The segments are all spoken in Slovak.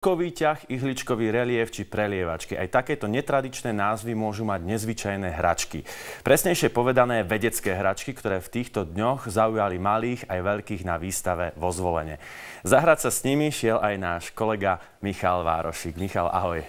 Kový ťah, ihličkový relief či prelievačky. Aj takéto netradičné názvy môžu mať nezvyčajné hračky. Presnejšie povedané vedecké hračky, ktoré v týchto dňoch zaujali malých aj veľkých na výstave vo Zvolene. Zahrať sa s nimi šiel aj náš kolega Michal Várošík. Michal, ahoj.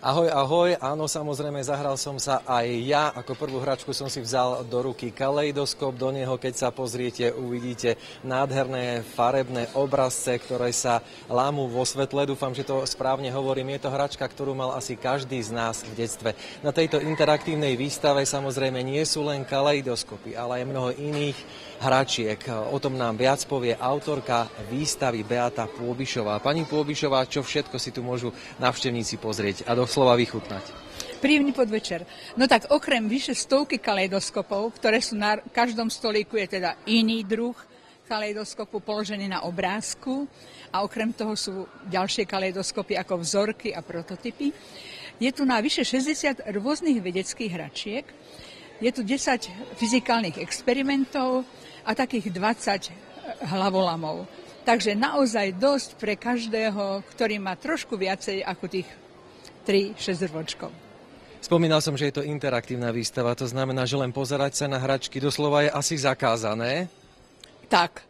Ahoj, ahoj. Áno, samozrejme, zahral som sa aj ja. Ako prvú hračku som si vzal do ruky kaleidoskop. Do neho, keď sa pozriete, uvidíte nádherné farebné obrazce, ktoré sa lámú vo svetle. Dúfam, že to správne hovorím. Je to hračka, ktorú mal asi každý z nás v detstve. Na tejto interaktívnej výstave samozrejme nie sú len kaleidoskopy, ale aj mnoho iných hračiek. O tom nám viac povie autorka výstavy Beata Pôbišová. Pani Pôbišová, čo všetko si tu môžu návštevníci pozrieť a doslova vychutnať? Príjemný podvečer. No tak okrem vyše stovky kaleidoskopov, ktoré sú na každom stolíku, je teda iný druh kaleidoskopu položený na obrázku a okrem toho sú ďalšie kaleidoskopy ako vzorky a prototypy. Je tu na vyše 60 rôznych vedeckých hračiek. Je tu 10 fyzikálnych experimentov a takých 20 hlavolamov. Takže naozaj dosť pre každého, ktorý má trošku viacej ako tých 3-6 ročkov. Spomínal som, že je to interaktívna výstava, to znamená, že len pozerať sa na hračky doslova je asi zakázané. Tak,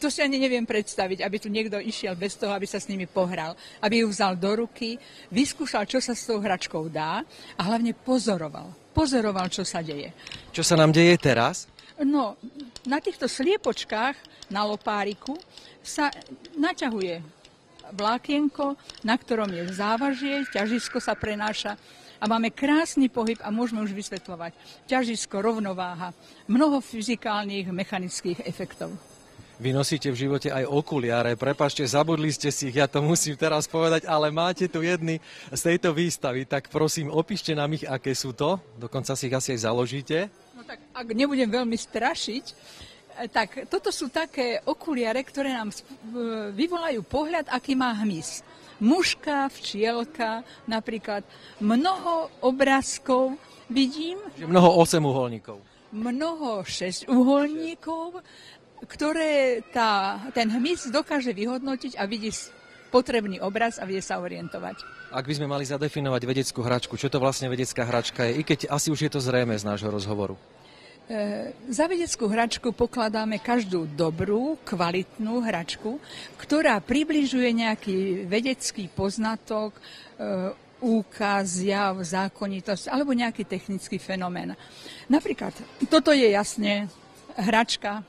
to si ani neviem predstaviť, aby tu niekto išiel bez toho, aby sa s nimi pohral, aby ju vzal do ruky, vyskúšal, čo sa s tou hračkou dá a hlavne pozoroval, čo sa deje. Čo sa nám deje teraz? No, na týchto sliepočkách na lopáriku sa naťahuje vlákienko, na ktorom je závažie, ťažisko sa prenáša a máme krásny pohyb a môžeme už vysvetľovať. Ťažisko, rovnováha, mnoho fyzikálnych, mechanických efektov. Vy nosíte v živote aj okuliare, prepáčte, zabudli ste si ich, ja to musím teraz povedať, ale máte tu jedny z tejto výstavy, tak prosím, opíšte nám ich, aké sú to, dokonca si ich asi aj založíte. No tak, ak nebudem veľmi strašiť, tak toto sú také okuliare, ktoré nám vyvolajú pohľad, aký má hmyz. Muška, včielka, napríklad mnoho obrázkov vidím. Že mnoho 8-uholníkov. Mnoho 6-uholníkov, ktoré ten hmyz dokáže vyhodnotiť a vidí potrebný obraz a vie sa orientovať. Ak by sme mali zadefinovať vedeckú hračku, čo to vlastne vedecká hračka je, i keď asi už je to zrejme z nášho rozhovoru? Za vedeckú hračku pokladáme každú dobrú, kvalitnú hračku, ktorá približuje nejaký vedecký poznatok, úkaz, jav, zákonitosť alebo nejaký technický fenomén. Napríklad, toto je jasne hračka,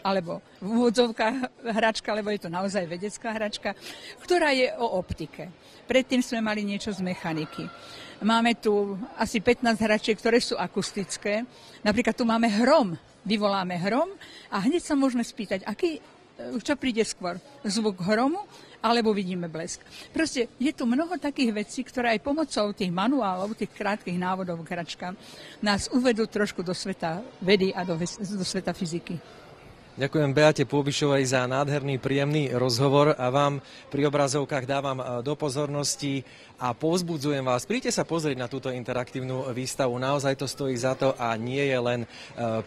alebo v úvodzovkách hračka, lebo je to naozaj vedecká hračka, ktorá je o optike. Predtým sme mali niečo z mechaniky. Máme tu asi 15 hračiek, ktoré sú akustické. Napríklad tu máme hrom. Vyvoláme hrom a hneď sa môžeme spýtať, čo príde skôr? Zvuk hromu alebo vidíme blesk. Proste je tu mnoho takých vecí, ktoré aj pomocou tých manuálov, tých krátkych návodov k hračkám nás uvedú trošku do sveta vedy a do sveta fyziky. Ďakujem Beate Pôbišovej za nádherný, príjemný rozhovor a vám pri obrazovkách dávam do pozornosti a povzbudzujem vás. Príďte sa pozrieť na túto interaktívnu výstavu. Naozaj to stojí za to a nie je len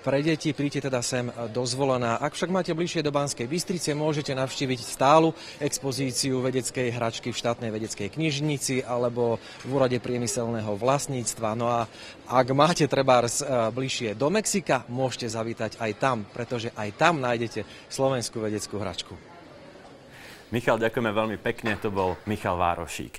pre deti. Príďte teda sem do Zvolena. Ak však máte bližšie do Banskej Bystrice, môžete navštíviť stálu expozíciu vedeckej hračky v štátnej vedeckej knižnici alebo v úrade priemyselného vlastníctva. No a ak máte trebárs bližšie do Mexika, môžete zavítať aj tam, pretože aj tam nájdete slovenskú vedeckú hračku. Michal, ďakujeme veľmi pekne, to bol Michal Várošík.